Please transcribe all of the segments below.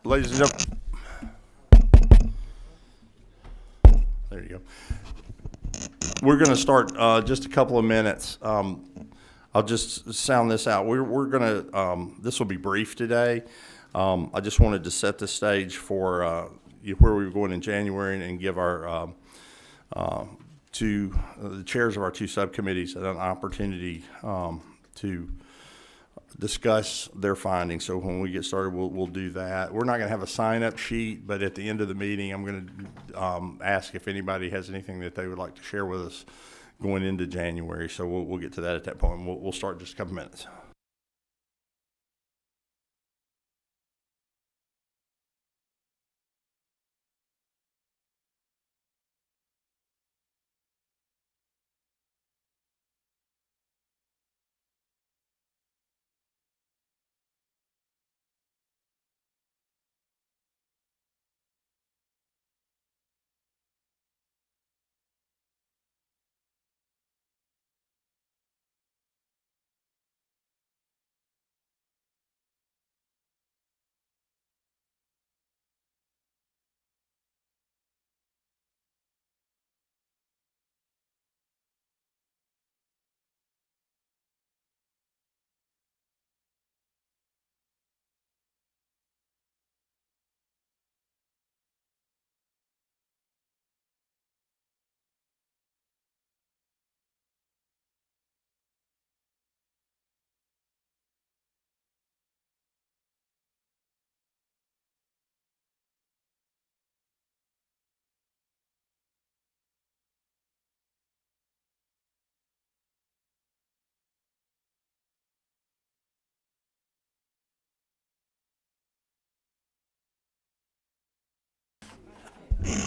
Ladies and gentlemen, there you go. We're going to start just a couple of minutes. I'll just sound this out. We're going to, this will be brief today. I just wanted to set the stage for where we were going in January and give our the chairs of our two subcommittees an opportunity to discuss their findings. So when we get started, we'll do that. We're not going to have a sign-up sheet, but at the end of the meeting, I'm going to ask if anybody has anything that they would like to share with us going into January. So we'll get to that at that point. We'll start in just a couple minutes.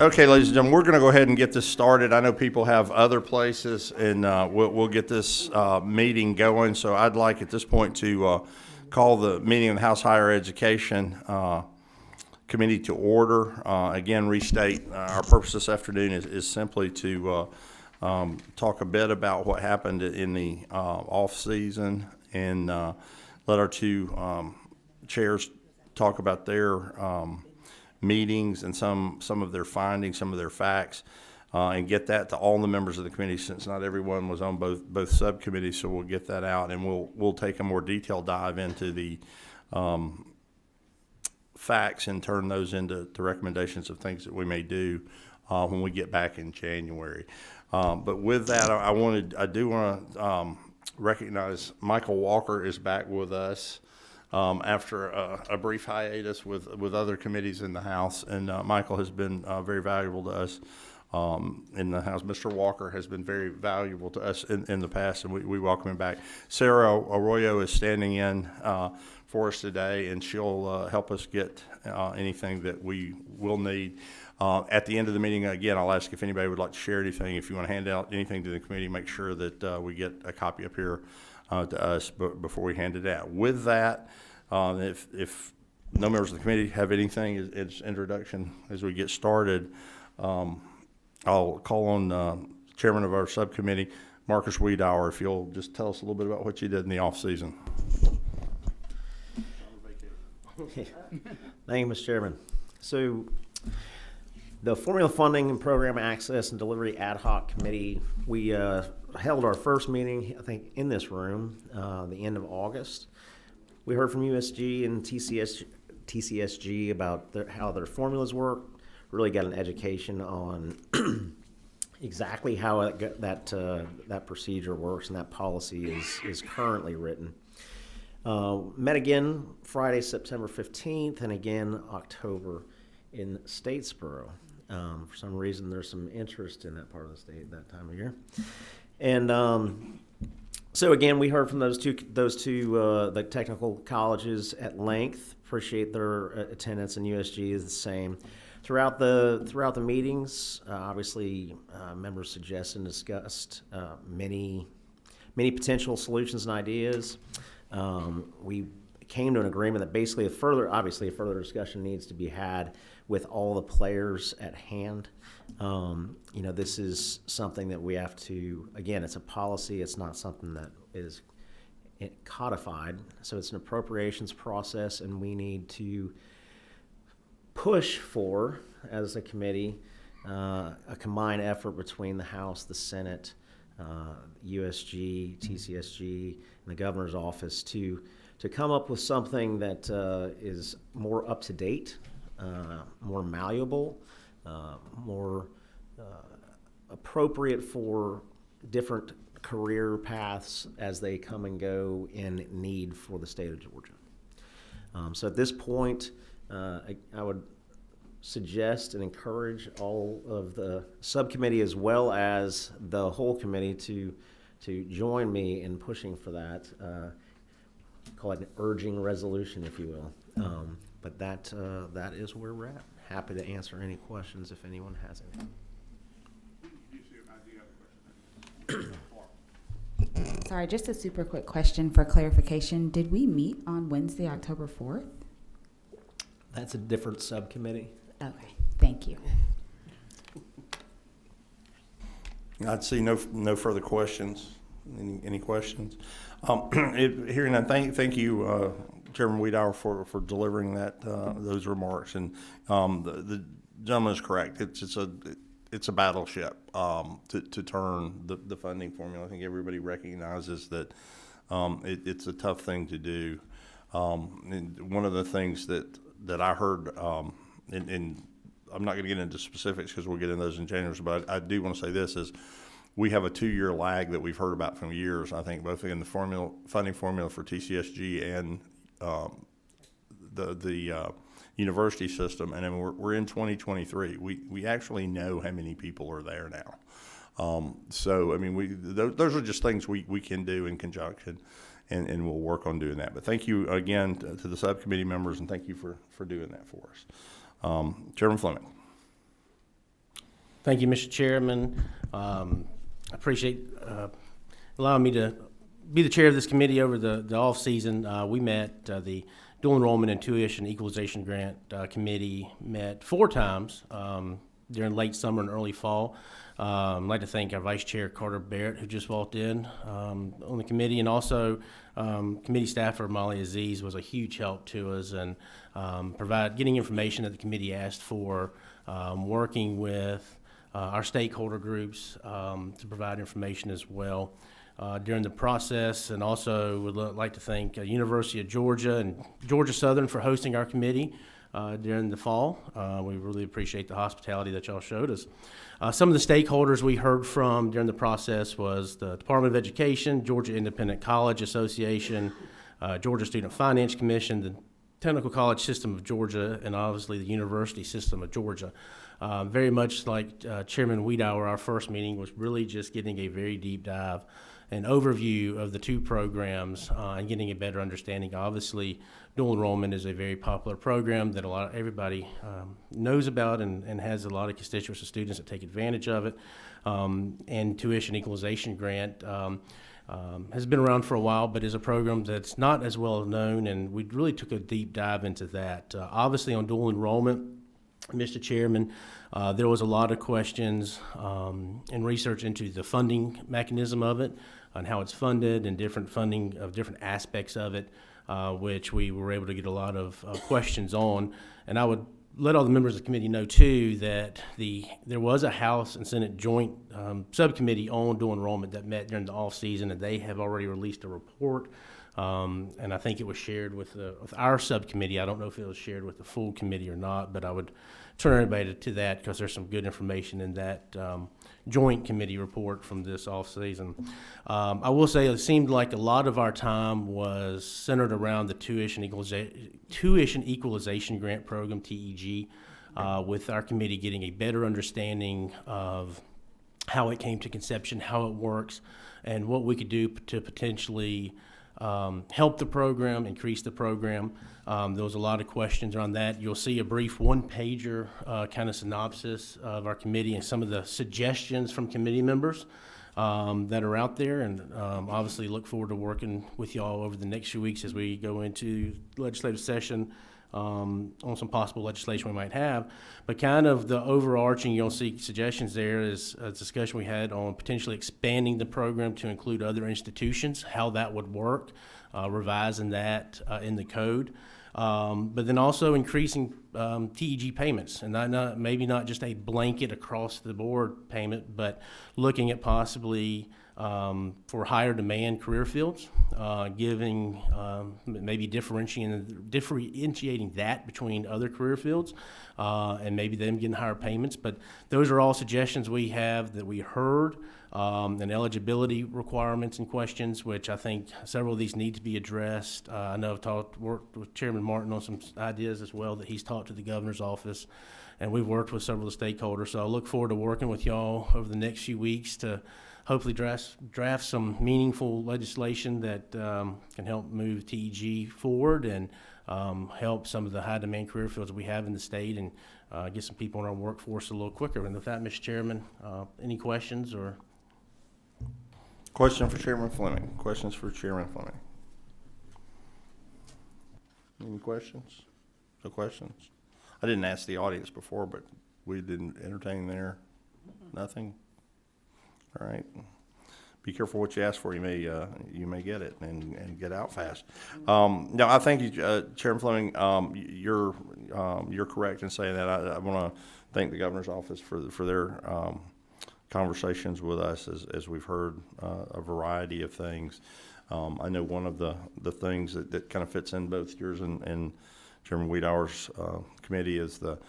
Okay, ladies and gentlemen, we're going to go ahead and get this started. I know people have other places, and we'll get this meeting going. So I'd like at this point to call the meeting of the House Higher Education Committee to order. Again, restate our purpose this afternoon is simply to talk a bit about what happened in the off season and let our two chairs talk about their meetings and some of their findings, some of their facts, and get that to all the members of the committee, since not everyone was on both subcommittees. So we'll get that out, and we'll take a more detailed dive into the facts and turn those into recommendations of things that we may do when we get back in January. But with that, I do want to recognize Michael Walker is back with us after a brief hiatus with other committees in the House, and Michael has been very valuable to us in the House. Mr. Walker has been very valuable to us in the past, and we welcome him back. Sarah Arroyo is standing in for us today, and she'll help us get anything that we will need. At the end of the meeting, again, I'll ask if anybody would like to share anything. If you want to hand out anything to the committee, make sure that we get a copy up here to us before we hand it out. With that, if no members of the committee have anything as introduction as we get started, I'll call on Chairman of our subcommittee, Marcus Wiedauer, if you'll just tell us a little bit about what you did in the off season. Thank you, Mr. Chairman. So the Formula Funding and Program Access and Delivery Ad Hoc Committee, we held our first meeting, I think, in this room the end of August. We heard from USG and TCSG about how their formulas work, really got an education on exactly how that procedure works and that policy is currently written. Met again Friday, September 15th, and again October in Statesboro. For some reason, there's some interest in that part of the state at that time of year. And so again, we heard from those two the technical colleges at length. Appreciate their attendance, and USG is the same. Throughout the meetings, obviously, members suggested and discussed many potential solutions and ideas. We came to an agreement that basically a further discussion needs to be had with all the players at hand. This is something that we have to, again, it's a policy. It's not something that is codified. So it's an appropriations process, and we need to push for, as a committee, a combined effort between the House, the Senate, USG, TCSG, and the governor's office to come up with something that is more up to date, more malleable, more appropriate for different career paths as they come and go in need for the state of Georgia. So at this point, I would suggest and encourage all of the subcommittee as well as the whole committee to join me in pushing for that. Call it an urging resolution, if you will. But that is where we're at. Happy to answer any questions if anyone has any. Sorry, just a super quick question for clarification. Did we meet on Wednesday, October 4th? That's a different subcommittee. Okay, thank you. I'd see no further questions. Any questions? Hearing that, thank you, Chairman Wiedauer, for delivering those remarks. And the gentleman is correct. It's a battleship to turn the funding formula. I think everybody recognizes that it's a tough thing to do. And one of the things that I heard, and I'm not going to get into specifics because we'll get into those in January, but I do want to say this is we have a 2-year lag that we've heard about from years. I think both in the funding formula for TCSG and the university system, and then we're in 2023. We actually know how many people are there now. So I mean, those are just things we can do in conjunction, and we'll work on doing that. But thank you again to the subcommittee members, and thank you for doing that for us. Chairman Fleming. Thank you, Mr. Chairman. I appreciate allowing me to be the chair of this committee over the off season. We met the Dual Enrollment and Tuition Equalization Grant Committee met 4 times during late summer and early fall. I'd like to thank our Vice Chair, Carter Barrett, who just walked in on the committee, and also committee staffer Molly Aziz was a huge help to us and getting information that the committee asked for, working with our stakeholder groups to provide information as well. During the process, and also would like to thank University of Georgia and Georgia Southern for hosting our committee during the fall. We really appreciate the hospitality that y'all showed us. Some of the stakeholders we heard from during the process was the Department of Education, Georgia Independent College Association, Georgia Student Finance Commission, the Technical College System of Georgia, and obviously the University System of Georgia. Very much like Chairman Wiedauer, our first meeting was really just getting a very deep dive an overview of the 2 programs and getting a better understanding. Obviously, dual enrollment is a very popular program that everybody knows about and has a lot of constituents and students that take advantage of it. And Tuition Equalization Grant has been around for a while, but is a program that's not as well known, and we really took a deep dive into that. Obviously, on dual enrollment, Mr. Chairman, there was a lot of questions and research into the funding mechanism of it, on how it's funded and different funding of different aspects of it, which we were able to get a lot of questions on. And I would let all the members of the committee know, too, that there was a House and Senate joint subcommittee on dual enrollment that met during the off-season, and they have already released a report. And I think it was shared with our subcommittee. I don't know if it was shared with the full committee or not, but I would turn everybody to that because there's some good information in that joint committee report from this off-season. I will say it seemed like a lot of our time was centered around the Tuition Equalization Grant Program, TEG, with our committee getting a better understanding of how it came to conception, how it works, and what we could do to potentially help the program, increase the program. There was a lot of questions around that. You'll see a brief one-pager kind of synopsis of our committee and some of the suggestions from committee members that are out there, and obviously look forward to working with y'all over the next few weeks as we go into legislative session on some possible legislation we might have. But kind of the overarching, you'll see suggestions there is a discussion we had on potentially expanding the program to include other institutions, how that would work, revising that in the code. but then also increasing TEG payments, and maybe not just a blanket across the board payment, but looking at possibly for higher demand career fields, giving maybe differentiating that between other career fields, and maybe them getting higher payments. But those are all suggestions we have that we heard, and eligibility requirements and questions, which I think several of these need to be addressed. I know I've worked with Chairman Martin on some ideas as well that he's talked to the governor's office, and we've worked with several of the stakeholders. So I look forward to working with y'all over the next few weeks to hopefully draft some meaningful legislation that can help move TEG forward and help some of the high demand career fields we have in the state, and get some people in our workforce a little quicker. And with that, Mr. Chairman, any questions or? Question for Chairman Fleming. Questions for Chairman Fleming. Any questions? No questions? I didn't ask the audience before, but we didn't entertain there. Nothing? All right. Be careful what you ask for. You may get it and get out fast. No, I thank you, Chairman Fleming. You're correct in saying that. I want to thank the governor's office for their conversations with us as we've heard a variety of things. I know one of the things that kind of fits in both yours and Chairman Wiedauer's committee is that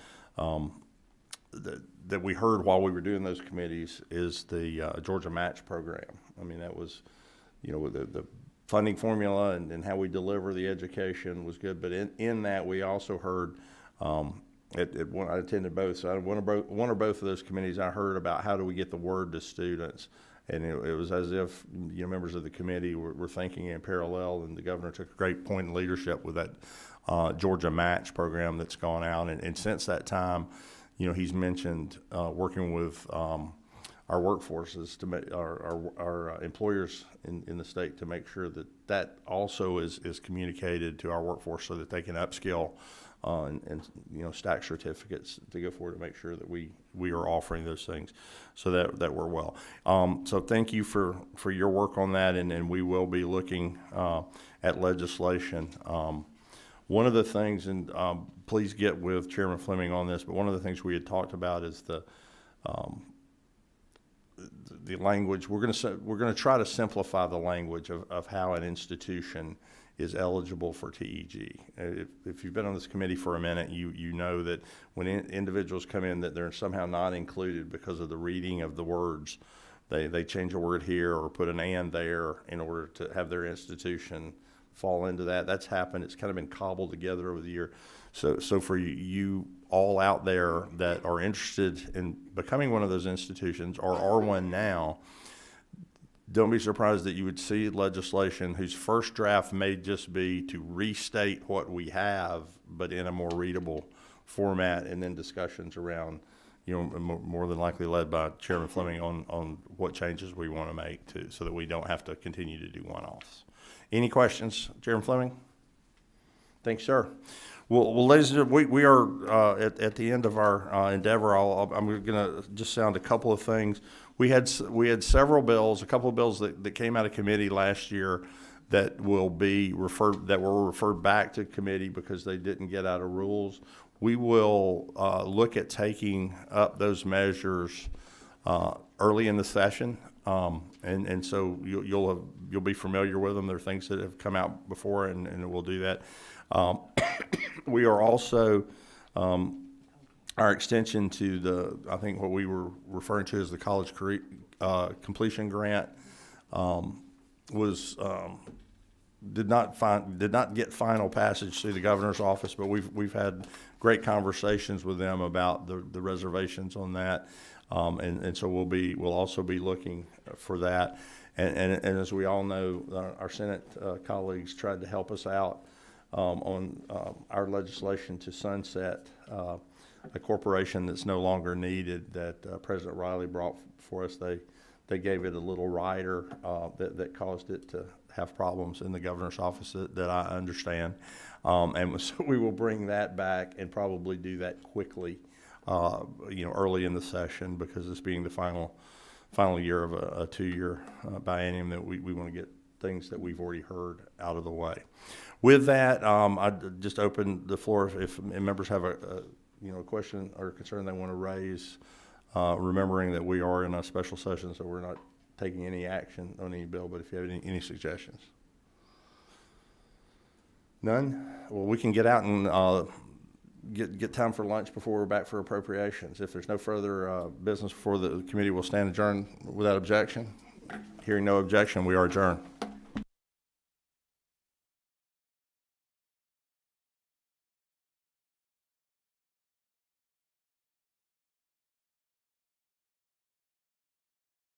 we heard while we were doing those committees is the Georgia Match program. I mean, that was, the funding formula and how we deliver the education was good. But in that, we also heard, I attended both, so one or both of those committees, I heard about how do we get the word to students. And it was as if, members of the committee were thinking in parallel, and the governor took a great point in leadership with that Georgia Match program that's gone out. And since that time, he's mentioned working with our workforces to make our employers in the state to make sure that also is communicated to our workforce so that they can upskill and stack certificates to go forward to make sure that we are offering those things so that we're well. So thank you for your work on that, and we will be looking at legislation. One of the things, and please get with Chairman Fleming on this, but one of the things we had talked about is the language. We're going to try to simplify the language of how an institution is eligible for TEG. If you've been on this committee for a minute, you know that when individuals come in that they're somehow not included because of the reading of the words, they change a word here or put an and there in order to have their institution fall into that. That's happened. It's kind of been cobbled together over the year. So for you all out there that are interested in becoming one of those institutions or are one now, don't be surprised that you would see legislation whose first draft may just be to restate what we have, but in a more readable format, and then discussions around, more than likely led by Chairman Fleming on what changes we want to make so that we don't have to continue to do one-offs. Any questions, Chairman Fleming? Thanks, sir. Well, ladies and gentlemen, we are at the end of our endeavor. I'm going to just sound a couple of things. We had several bills, a couple of bills that came out of committee last year that were referred back to committee because they didn't get out of rules. We will look at taking up those measures early in the session, and so you'll be familiar with them. There are things that have come out before, and we'll do that. We are also our extension to I think what we were referring to as the college career completion grant did not get final passage through the governor's office, but we've had great conversations with them about the reservations on that, and so we'll also be looking for that, and as we all know, our Senate colleagues tried to help us out on our legislation to sunset a corporation that's no longer needed that President Riley brought for us. They gave it a little rider that caused it to have problems in the governor's office that I understand. And so we will bring that back and probably do that quickly, early in the session, because this being the final year of a 2-year biennium that we want to get things that we've already heard out of the way. With that, I just open the floor if members have a question or concern they want to raise, remembering that we are in a special session, so we're not taking any action on any bill, but if you have any suggestions. None? Well, we can get out and get time for lunch before we're back for appropriations. If there's no further business before the committee, will stand adjourned without objection. Hearing no objection, we are adjourned.